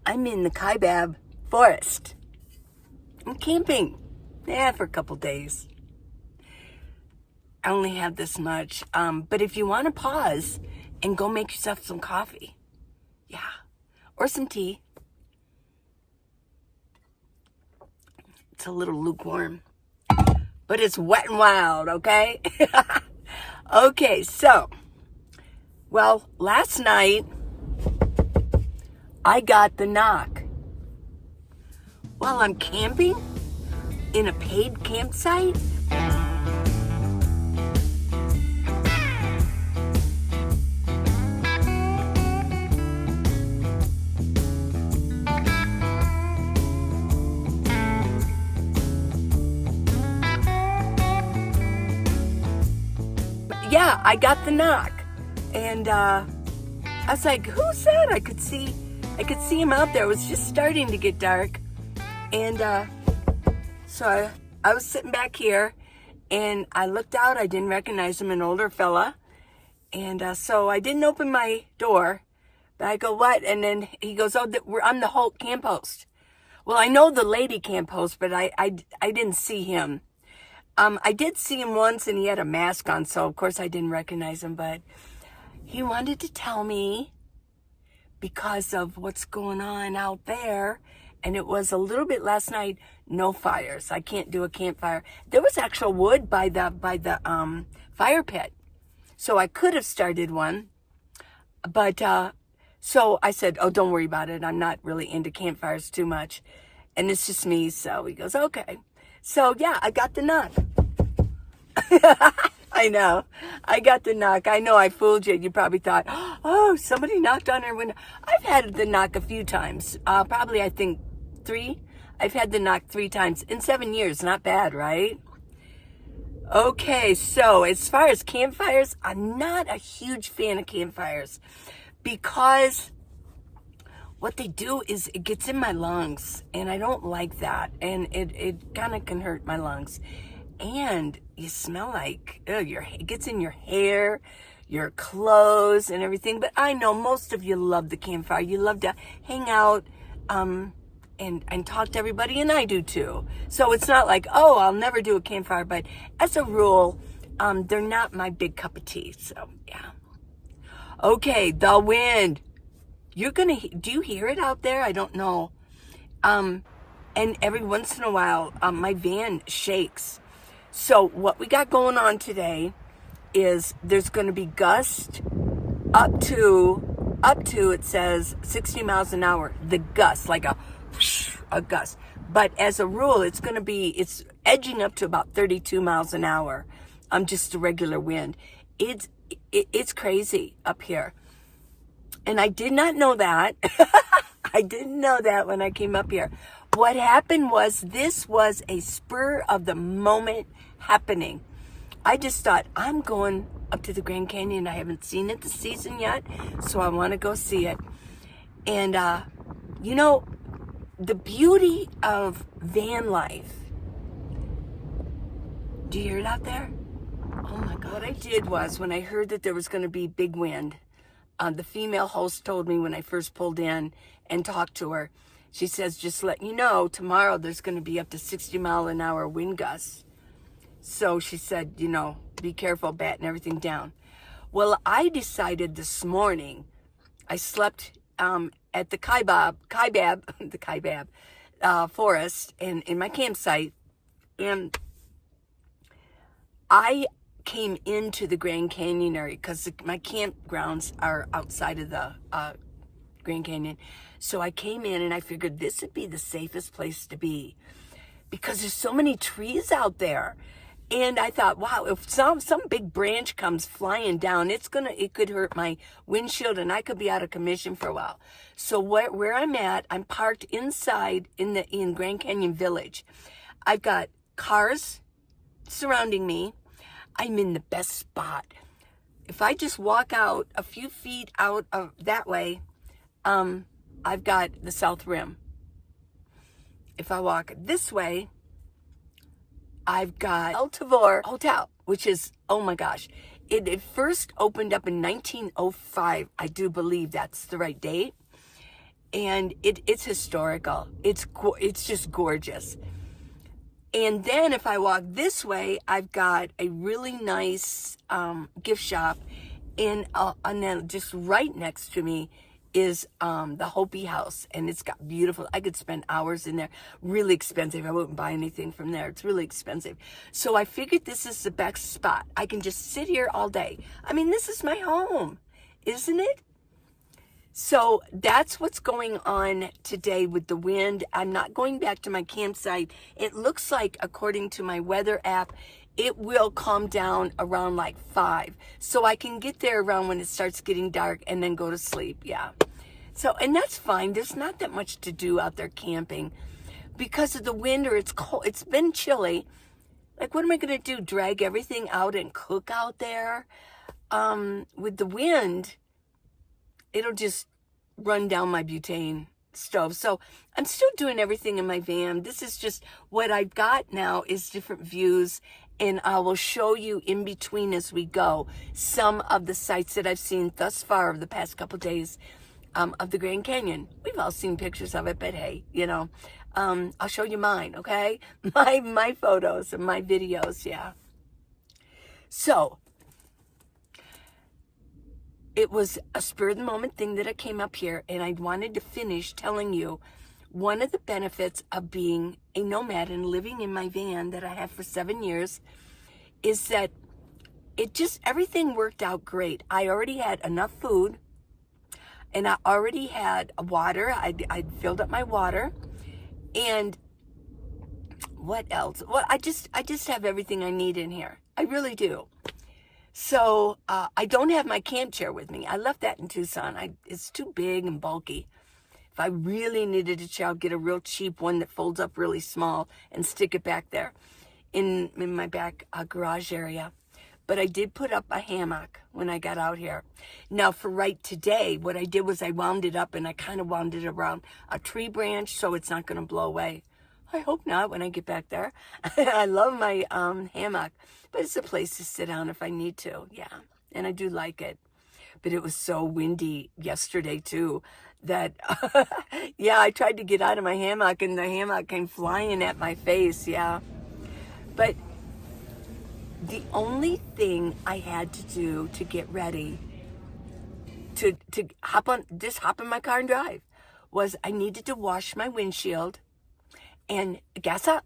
I'm in the Kaibab forest. I'm camping. Yeah, for a couple days. I only have this much. But if you want to pause and go make yourself some coffee. Yeah. Or some tea. It's a little lukewarm. But it's wet and wild, okay? Okay, so. Well, last night, I got the knock. While I'm camping in a paid campsite. Yeah, I got the knock. And I was like, who's that? I could see him out there. It was just starting to get dark. And so I was sitting back here, and I looked out. I didn't recognize him, an older fella. And so I didn't open my door. But I go, what? And then he goes, oh, I'm the whole camp host. Well, I know the lady camp host, but I didn't see him. I did see him once, and he had a mask on, so of course I didn't recognize him. But he wanted to tell me because of what's going on out there. And it was a little bit last night, no fires. I can't do a campfire. There was actual wood by the fire pit. So I could have started one. But so I said, oh, don't worry about it. I'm not really into campfires too much. And it's just me. So he goes, okay. So yeah, I got the knock. I know. I got the knock. I know I fooled you. You probably thought, oh, somebody knocked on our window. I've had the knock a few times. Probably, I think, 3. I've had the knock 3 times in 7 years. Not bad, right? Okay, so as far as campfires, I'm not a huge fan of campfires because what they do is it gets in my lungs, and I don't like that, and it kind of can hurt my lungs. And you smell like, it gets in your hair, your clothes, and everything. But I know most of you love the campfire. You love to hang out and talk to everybody, and I do too. So it's not like, oh, I'll never do a campfire. But as a rule, they're not my big cup of tea. So, yeah. Okay, the wind. Do you hear it out there? I don't know. And every once in a while, my van shakes. So what we got going on today is there's going to be gusts up to it says 60 miles an hour. The gust, like a gust. But as a rule, it's edging up to about 32 miles an hour. Just a regular wind. It's crazy up here. And I did not know that. I didn't know that when I came up here. What happened was this was a spur of the moment happening. I just thought, I'm going up to the Grand Canyon. I haven't seen it this season yet, so I want to go see it. And, the beauty of van life. Do you hear it out there? Oh my God. What I did was when I heard that there was going to be big wind, the female host told me when I first pulled in and talked to her, she says, just let you know, tomorrow there's going to be up to 60 mile an hour wind gusts. So she said, be careful, batten everything down. Well, I decided this morning, I slept at the Kaibab forest and in my campsite, and I came into the Grand Canyon area because my campgrounds are outside of the Grand Canyon. So I came in and I figured this would be the safest place to be because there's so many trees out there. And I thought, wow, if some big branch comes flying down, it could hurt my windshield and I could be out of commission for a while. So where I'm at, I'm parked inside in Grand Canyon Village. I've got cars surrounding me. I'm in the best spot. If I just walk out a few feet out of that way, I've got the South Rim. If I walk this way, I've got El Tovar Hotel, which is, oh my gosh, it first opened up in 1905. I do believe that's the right date. and it's historical. It's just gorgeous. And then if I walk this way, I've got a really nice gift shop, and then just right next to me is the Hopi House, and it's got beautiful. I could spend hours in there. Really expensive. I wouldn't buy anything from there. It's really expensive. So I figured this is the best spot. I can just sit here all day. I mean, this is my home, isn't it? So that's what's going on today with the wind. I'm not going back to my campsite. It looks like, according to my weather app, it will calm down around like 5. So I can get there around when it starts getting dark and then go to sleep. Yeah. So, and that's fine. There's not that much to do out there camping because of the wind, or it's cold. It's been chilly. Like, what am I going to do? Drag everything out and cook out there? With the wind, it'll just run down my butane stove. So I'm still doing everything in my van. This is just what I've got now is different views, and I will show you in between as we go some of the sights that I've seen thus far over the past couple days of the Grand Canyon. We've all seen pictures of it, but hey, I'll show you mine, okay? My photos and my videos, yeah. So it was a spur of the moment thing that I came up here, and I wanted to finish telling you one of the benefits of being a nomad and living in my van that I have for 7 years is that everything worked out great. I already had enough food, and I already had water. I'd filled up my water, and what else? Well, I just have everything I need in here. I really do. So I don't have my camp chair with me. I left that in Tucson. It's too big and bulky. If I really needed a chair, I'll get a real cheap one that folds up really small and stick it back there in my back garage area. But I did put up a hammock when I got out here. Now for right today, what I did was I wound it up, and I kind of wound it around a tree branch so it's not going to blow away. I hope not when I get back there. I love my hammock, but it's a place to sit down if I need to, yeah. And I do like it. But it was so windy yesterday too that, yeah, I tried to get out of my hammock and the hammock came flying at my face, yeah. But the only thing I had to do to get ready to hop in my car and drive was I needed to wash my windshield and gas up.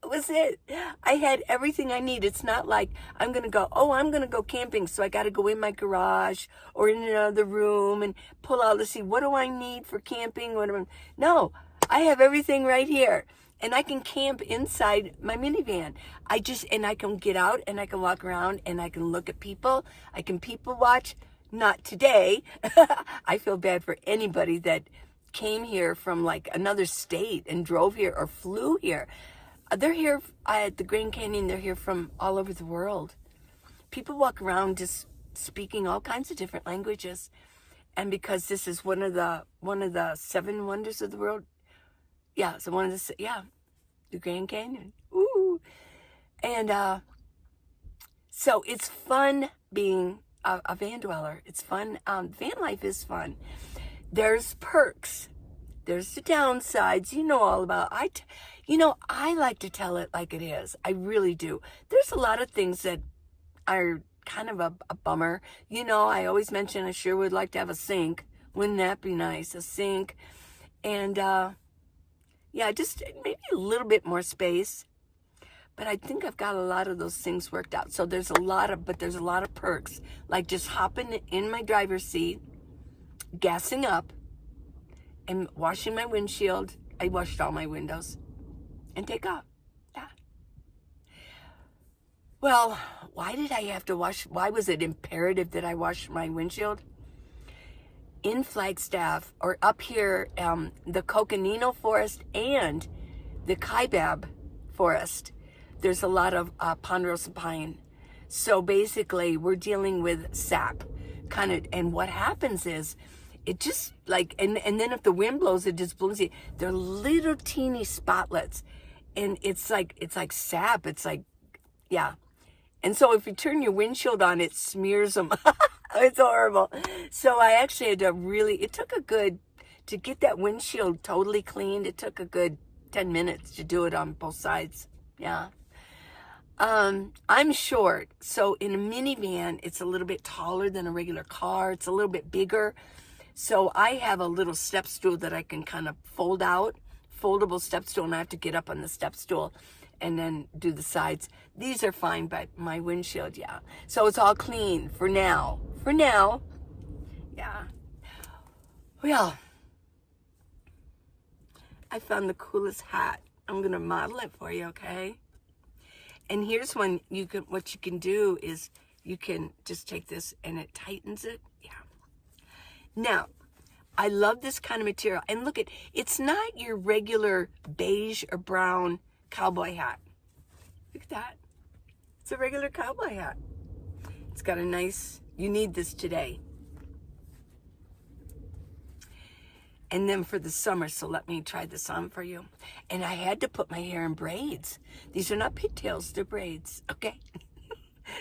That was it. I had everything I need. It's not like I'm going to go camping, so I got to go in my garage or in another room and pull out to see what do I need for camping. No, I have everything right here. And I can camp inside my minivan. I can get out and I can walk around and I can look at people. I can people watch. Not today. I feel bad for anybody that came here from like another state and drove here or flew here. They're here at the Grand Canyon. They're here from all over the world. People walk around just speaking all kinds of different languages. And because this is one of the 7 wonders of the world. Yeah, so the Grand Canyon. Ooh. And so it's fun being a van dweller. It's fun. Van life is fun. There's perks. There's the downsides. You know all about. I like to tell it like it is. I really do. There's a lot of things that are kind of a bummer. I always mention I sure would like to have a sink. Wouldn't that be nice? A sink. And, just maybe a little bit more space. But I think I've got a lot of those things worked out. So there's a lot of perks. Like just hopping in my driver's seat, gassing up, and washing my windshield. I washed all my windows. And take off. Yeah. Well, why did I have to wash? Why was it imperative that I wash my windshield? In Flagstaff, or up here, the Coconino Forest and the Kaibab Forest, there's a lot of ponderosa pine. So basically, we're dealing with sap, and what happens is, it just and then if the wind blows, it just blows you. They're little teeny spotlets. And it's like sap. It's like, yeah. And so if you turn your windshield on, it smears them. It's horrible. So I actually had to it took a good to get that windshield totally cleaned, it took a good 10 minutes to do it on both sides. Yeah. I'm short, so in a minivan, it's a little bit taller than a regular car. It's a little bit bigger. So I have a little step stool that I can kind of fold out, foldable step stool, and I have to get up on the step stool and then do the sides. These are fine, but my windshield, yeah. So it's all clean for now. For now, yeah. Well, I found the coolest hat. I'm gonna model it for you, okay? And here's one what you can do is you can just take this and it tightens it. Yeah. Now, I love this kind of material. And look it's not your regular beige or brown cowboy hat. Look at that. It's a regular cowboy hat. It's got a nice, you need this today. And then for the summer, so let me try this on for you. And I had to put my hair in braids. These are not pigtails, they're braids, okay?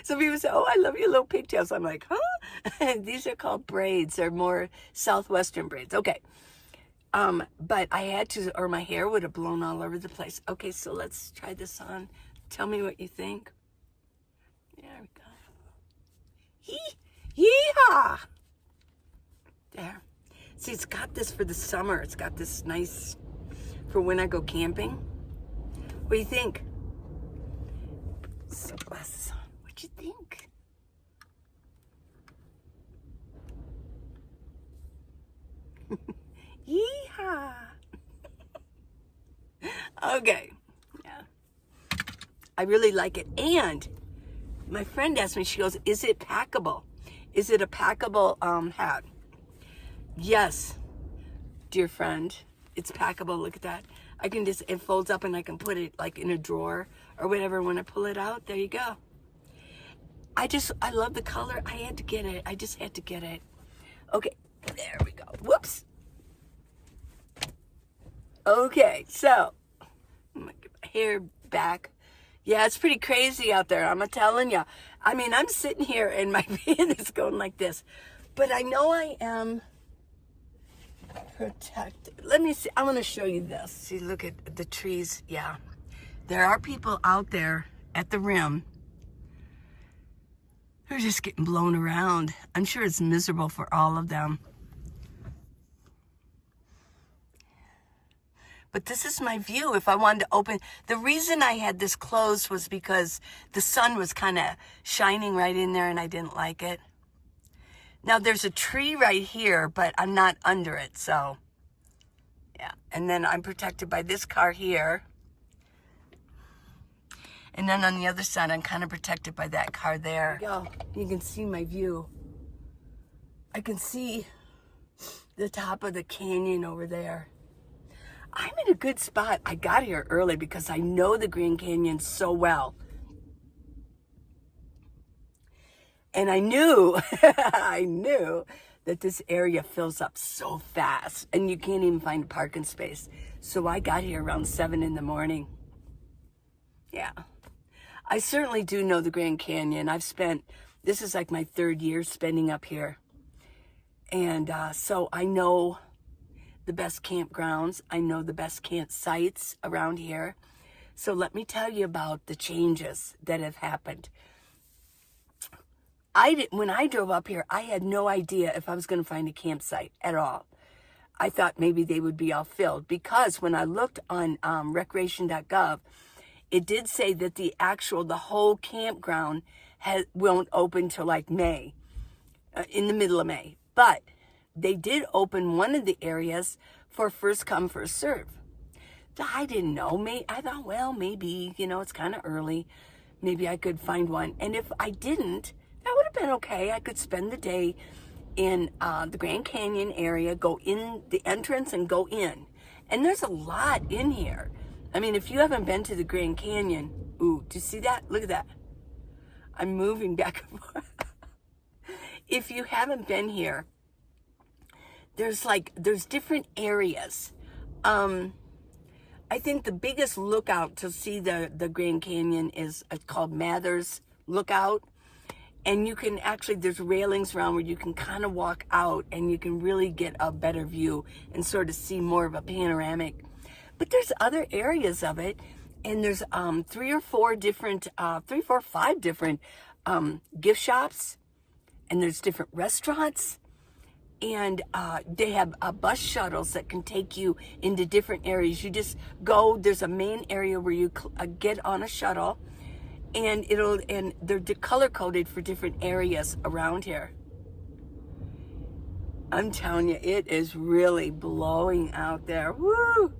Some people say, oh, I love your little pigtails. I'm like, huh? These are called braids. They're more Southwestern braids. Okay. But I had to, or my hair would have blown all over the place. Okay, so let's try this on. Tell me what you think. There we go. Yee-haw! There. See, it's got this for the summer. It's got this nice for when I go camping. What do you think? Sunglasses on. What'd you think? Yeehaw! Okay. Yeah. I really like it. And my friend asked me, she goes, is it packable? Is it a packable hat? Yes, dear friend, it's packable. Look at that. I can just, it folds up and I can put it like in a drawer or whatever. When I pull it out, there you go. I love the color. I had to get it. I just had to get it. Okay, there we go. Whoops. Okay, so I'm gonna get my hair back. Yeah, it's pretty crazy out there. I'm telling you. I mean, I'm sitting here and my van is going like this, but I know I am protected. Let me see. I want to show you this. See, look at the trees. Yeah, there are people out there at the rim. They're just getting blown around. I'm sure it's miserable for all of them. But this is my view. If I wanted to open, the reason I had this closed was because the sun was kind of shining right in there and I didn't like it. Now there's a tree right here, but I'm not under it, so yeah. And then I'm protected by this car here. And then on the other side, I'm kind of protected by that car there. You can see my view. I can see the top of the canyon over there. I'm in a good spot. I got here early because I know the Grand Canyon so well. And I knew, I knew that this area fills up so fast and you can't even find a parking space. So I got here around 7 in the morning. Yeah. I certainly do know the Grand Canyon. This is like my 3rd year spending up here. And so I know the best campgrounds. I know the best campsites around here. So let me tell you about the changes that have happened. When I drove up here, I had no idea if I was going to find a campsite at all. I thought maybe they would be all filled because when I looked on recreation.gov, it did say that the whole campground won't open till like May, in the middle of May. But they did open one of the areas for first come, first serve. I didn't know. I thought, well, maybe, it's kind of early. Maybe I could find one. And if I didn't, that would have been okay. I could spend the day in the Grand Canyon area, go in the entrance and go in. And there's a lot in here. I mean, if you haven't been to the Grand Canyon, ooh, do you see that? Look at that. I'm moving back and forth. If you haven't been here, there's different areas. I think the biggest lookout to see the Grand Canyon is called Mather's Lookout. And you can actually, there's railings around where you can kind of walk out and you can really get a better view and sort of see more of a panoramic. But there's other areas of it, and there's 3 or 4 different, 3, 4, 5 different gift shops, and there's different restaurants, and they have bus shuttles that can take you into different areas. You just go, there's a main area where you get on a shuttle, and they're color coded for different areas around here. I'm telling you, it is really blowing out there. Woo!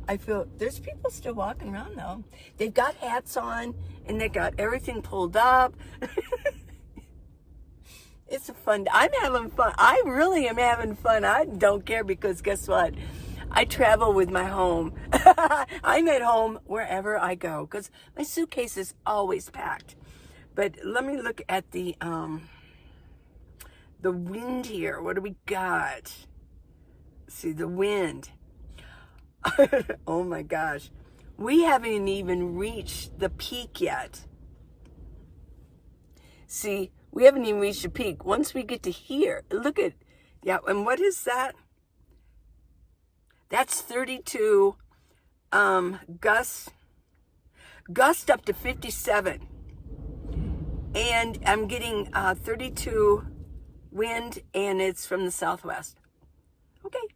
I feel there's people still walking around though. They've got hats on and they got everything pulled up. It's fun. I'm having fun. I really am having fun. I don't care because guess what? I travel with my home. I'm at home wherever I go because my suitcase is always packed. But let me look at the wind here. What do we got? See the wind. Oh my gosh. We haven't even reached the peak yet. See, we haven't even reached the peak. Once we get to here, look at, yeah, and what is that? That's 32 gusts up to 57. And I'm getting 32 wind, and it's from the southwest. Okay.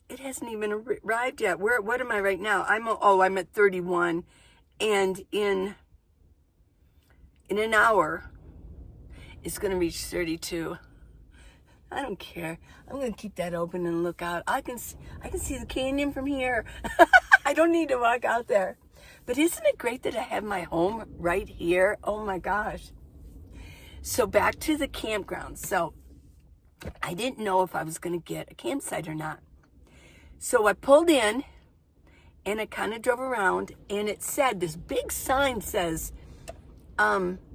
It hasn't even arrived yet. What am I right now? I'm at 31, and in an hour, it's going to reach 32. I don't care. I'm going to keep that open and look out. I can see the canyon from here. I don't need to walk out there. But isn't it great that I have my home right here? Oh my gosh. So back to the campground. So I didn't know if I was going to get a campsite or not. So I pulled in and I kind of drove around, and it said, this big sign says,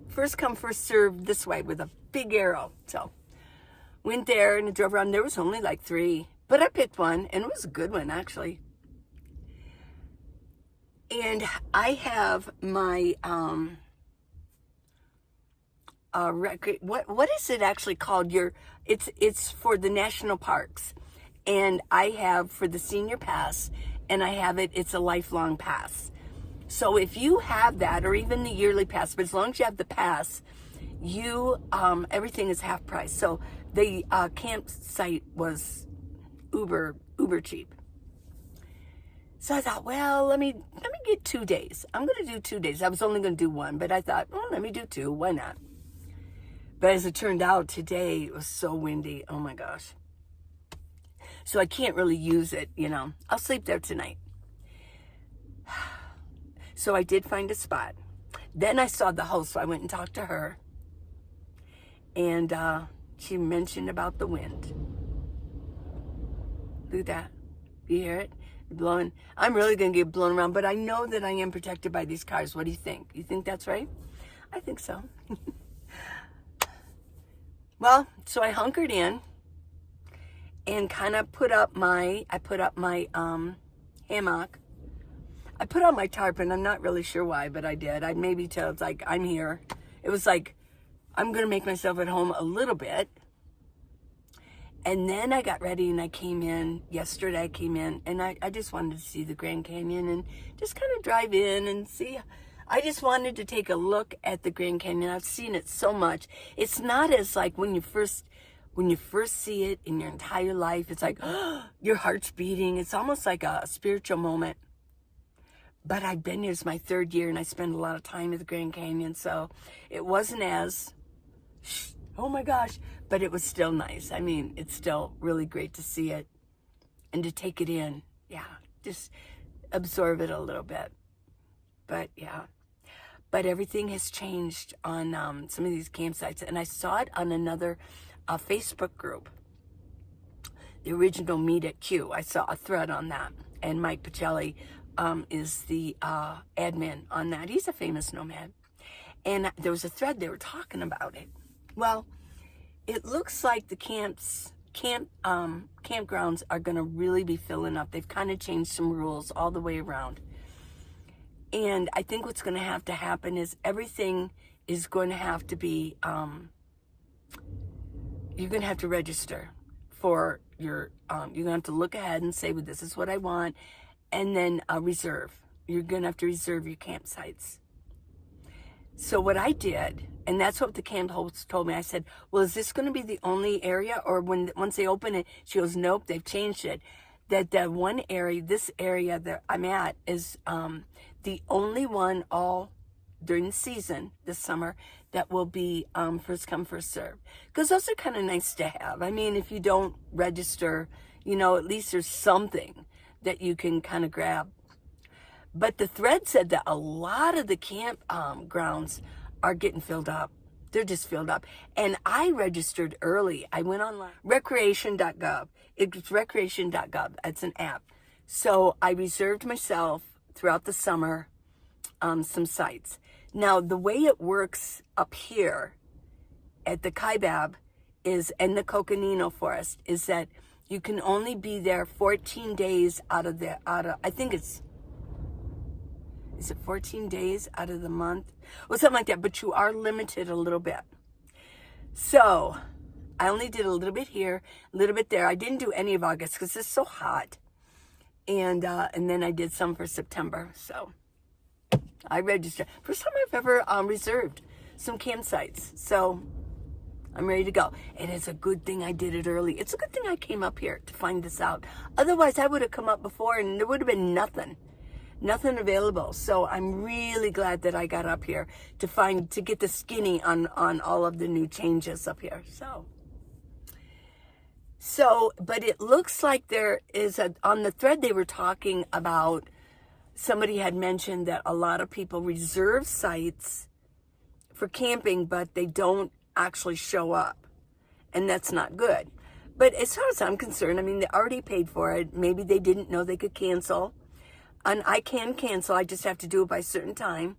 first come, first serve this way with a big arrow. So went there and I drove around. There was only like 3, but I picked one, and it was a good one actually. And I have my record. What is it actually called? It's for the national parks, and I have for the senior pass, and I have it's a lifelong pass. So if you have that, or even the yearly pass, but as long as you have the pass, you everything is half price. So the campsite was uber cheap. So I thought, well, let me get 2 days. I'm going to do 2 days. I was only going to do 1, but I thought, well, let me do 2. Why not? But as it turned out, today it was so windy. Oh my gosh. So I can't really use it, I'll sleep there tonight. So I did find a spot. Then I saw the host, so I went and talked to her. And she mentioned about the wind. Look at that. You hear it? Blowing. I'm really going to get blown around, but I know that I am protected by these cars. What do you think? You think that's right? I think so. Well, so I hunkered in and kind of put up my hammock. I put on my tarp, and I'm not really sure why, but I did. I maybe tell it's like I'm here. It was like I'm going to make myself at home a little bit. And then I got ready and I came in. Yesterday I came in and I just wanted to see the Grand Canyon and just kind of drive in and see. I just wanted to take a look at the Grand Canyon. I've seen it so much. It's not as like when you first see it in your entire life, it's like, oh, your heart's beating. It's almost like a spiritual moment. But I've been here, it's my 3rd year, and I spend a lot of time at the Grand Canyon, so it wasn't as, oh my gosh, but it was still nice. I mean, it's still really great to see it and to take it in. Yeah, just absorb it a little bit. But yeah, but everything has changed on some of these campsites, and I saw it on another Facebook group, the original Meet at Q. I saw a thread on that, and Mike Pacelli is the admin on that. He's a famous nomad. And there was a thread, they were talking about it. Well, it looks like the campgrounds are going to really be filling up. They've kind of changed some rules all the way around. And I think what's going to have to happen is everything is going to have to be, you're going to have to register for your, you're going to have to look ahead and say, well, this is what I want, and then reserve. You're going to have to reserve your campsites. So what I did, and that's what the camp host told me, I said, well, is this going to be the only area? Or once they open it, she goes, nope, they've changed it. That one area, this area that I'm at, is the only one all during the season this summer that will be first come, first serve. Because those are kind of nice to have. I mean, if you don't register, you know, at least there's something that you can kind of grab. But the thread said that a lot of the camp grounds are getting filled up. They're just filled up. And I registered early. I went online, recreation.gov. It's recreation.gov. It's an app. So I reserved myself throughout the summer some sites. Now, the way it works up here at the Kaibab is, and the Coconino Forest, is that you can only be there 14 days out of, I think it's, is it 14 days out of the month? Well, something like that, but you are limited a little bit. So I only did a little bit here, a little bit there. I didn't do any of August because it's so hot. And then I did some for September. So I registered. First time I've ever reserved some campsites. So I'm ready to go. And it's a good thing I did it early. It's a good thing I came up here to find this out. Otherwise, I would have come up before and there would have been nothing available. So I'm really glad that I got up here to get the skinny on all of the new changes up here. So, but it looks like there is on the thread they were talking about, somebody had mentioned that a lot of people reserve sites for camping, but they don't actually show up. And that's not good. But as far as I'm concerned, I mean, they already paid for it. Maybe they didn't know they could cancel. And I can cancel, I just have to do it by a certain time.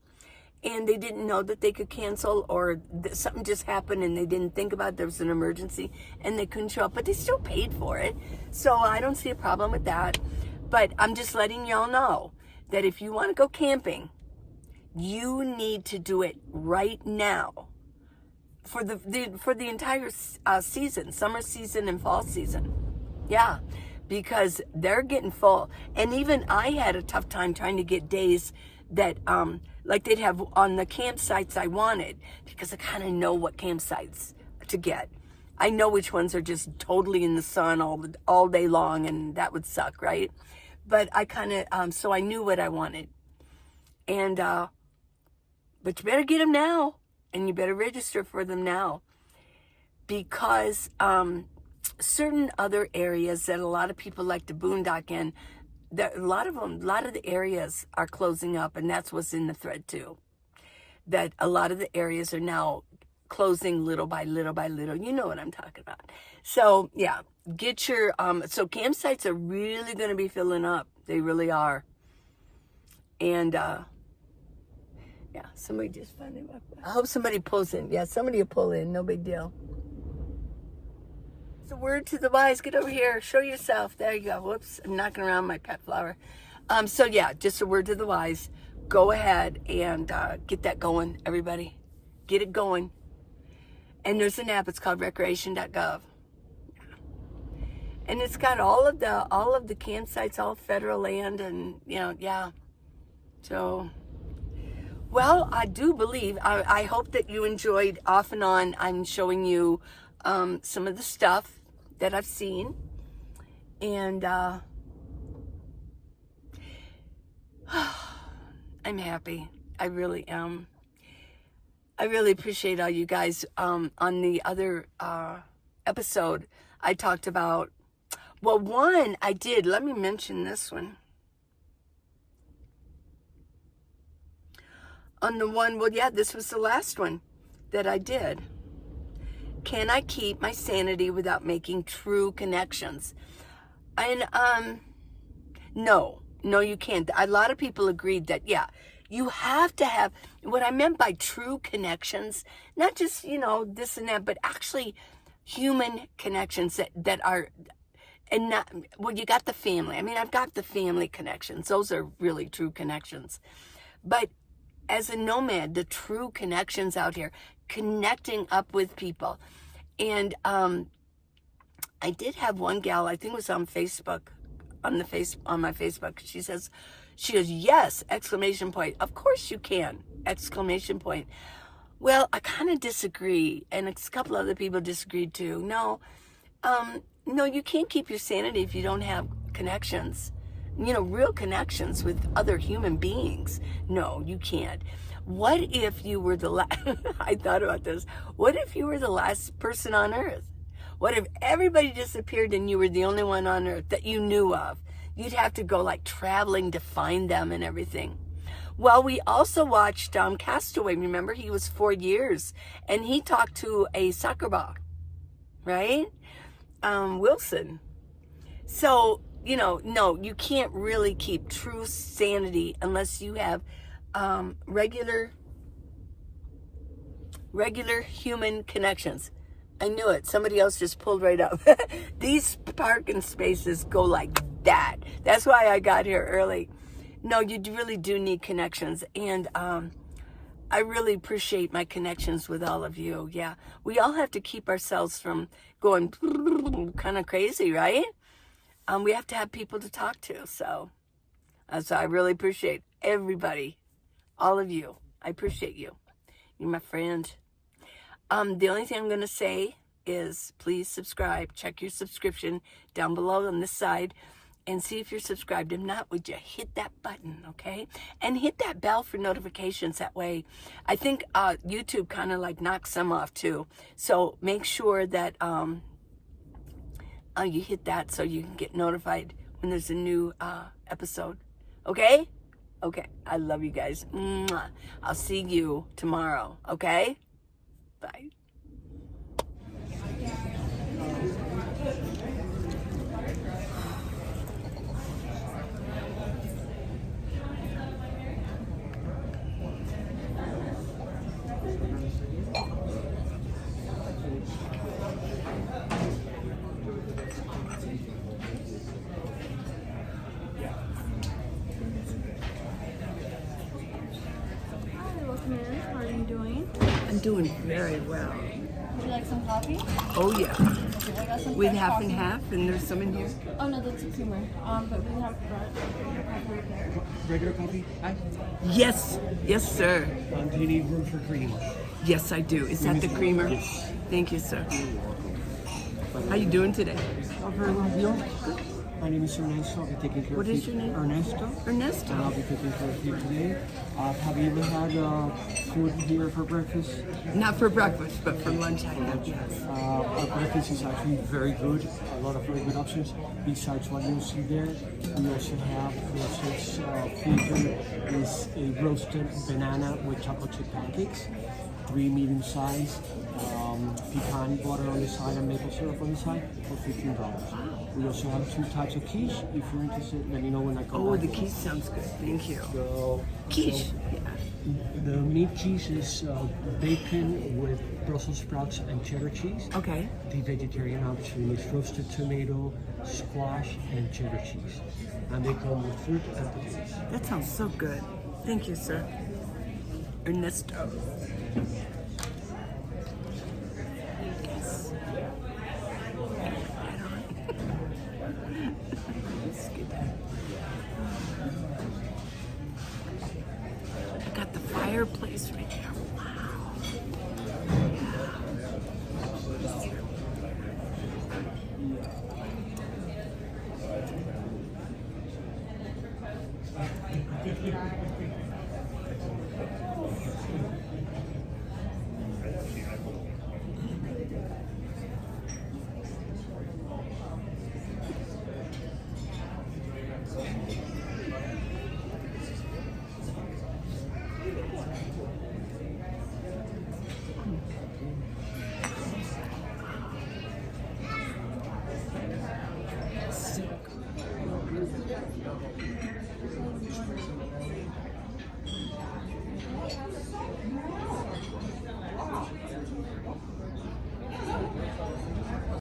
And they didn't know that they could cancel, or something just happened and they didn't think about it. There was an emergency and they couldn't show up, but they still paid for it. So I don't see a problem with that. But I'm just letting y'all know that if you want to go camping, you need to do it right now for the entire season, summer season and fall season. Yeah. Because they're getting full. And even I had a tough time trying to get days that, like they'd have on the campsites I wanted, because I kind of know what campsites to get. I know which ones are just totally in the sun all day long, and that would suck, right? But I kind of, so I knew what I wanted. And, but you better get them now, and you better register for them now. Because, certain other areas that a lot of people like to boondock in, that a lot of the areas are closing up, and that's what's in the thread too. That a lot of the areas are now closing little by little by little. You know what I'm talking about. So yeah, get your so campsites are really going to be filling up. They really are. And yeah, somebody just found it. I hope somebody pulls in. Yeah, somebody will pull in. No big deal. A word to the wise. Get over here. Show yourself. There you go. Whoops. I'm knocking around my pet flower. So yeah, just a word to the wise. Go ahead and get that going, everybody. Get it going. And there's an app. It's called recreation.gov. And it's got all of the campsites, all federal land, and yeah. So, well, I do believe. I hope that you enjoyed. Off and on, I'm showing you some of the stuff that I've seen, and I'm happy. I really am. I really appreciate all you guys. On the other episode, I talked about, well, one I did. Let me mention this one. On the one, well, yeah, this was the last one that I did. Can I keep my sanity without making true connections? And no, you can't. A lot of people agreed that, yeah, you have to have, what I meant by true connections, not just, this and that, but actually human connections that are, and not, well, you got the family. I mean, I've got the family connections. Those are really true connections. But as a nomad, the true connections out here, connecting up with people. And I did have one gal, I think it was on Facebook, on my Facebook. She goes, yes, exclamation point. Of course you can, exclamation point. Well, I kind of disagree, and a couple other people disagreed too. No, you can't keep your sanity if you don't have connections. Real connections with other human beings. No, you can't. What if you were the last, I thought about this. What if you were the last person on earth? What if everybody disappeared and you were the only one on earth that you knew of? You'd have to go like traveling to find them and everything. Well, we also watched Castaway. Remember, he was 4 years, and he talked to a soccer ball, right? Wilson. So, no, you can't really keep true sanity unless you have regular human connections. I knew it. Somebody else just pulled right up. These parking spaces go like that. That's why I got here early. No, you really do need connections. And I really appreciate my connections with all of you. Yeah, we all have to keep ourselves from going kind of crazy, right? We have to have people to talk to. So I really appreciate everybody, all of you. I appreciate you. You're my friend. The only thing I'm going to say is please subscribe. Check your subscription down below on this side and see if you're subscribed. If not, would you hit that button, okay? And hit that bell for notifications. That way, I think YouTube kind of like knocks some off too. So make sure that you hit that so you can get notified when there's a new episode, okay? Okay, I love you guys. Mwah. I'll see you tomorrow, okay? Bye. How are you doing? I'm doing very well. Would you like some coffee? Oh yeah. Okay, I got some With fresh half coffee. and half, and there's some in here. Oh no, that's a creamer. But we have Regular coffee? Hi. Yes, yes, sir. Do you need room for cream? Yes, I do. Is that the creamer? Yes. Thank you, sir. How you doing today? Very well, Bill. My name is Ernesto. I'll be taking care What of is you. your name? Ernesto. Ernesto. And I'll be taking care of you today. Have you ever had food here for breakfast? Not for breakfast, but for lunch I have, yes. Our breakfast is actually very good. A lot of very good options. Besides what you'll see there, we also have feature is a roasted banana with chocolate chip pancakes, 3 medium size, pecan butter on the side and maple syrup on the side for $15. We also have 2 types of quiche. If you're interested, let me know when I come Oh, back. the quiche sounds good. Thank you. So, Quiche. Yeah. the meat cheese is bacon with Brussels sprouts and cheddar cheese. Okay. The vegetarian option is roasted tomato, squash, and cheddar cheese. And they come with fruit and potatoes. That sounds so good. Thank you, sir. Ernesto. Yes. Right on. Let's get that. I got the fireplace right here. Wow.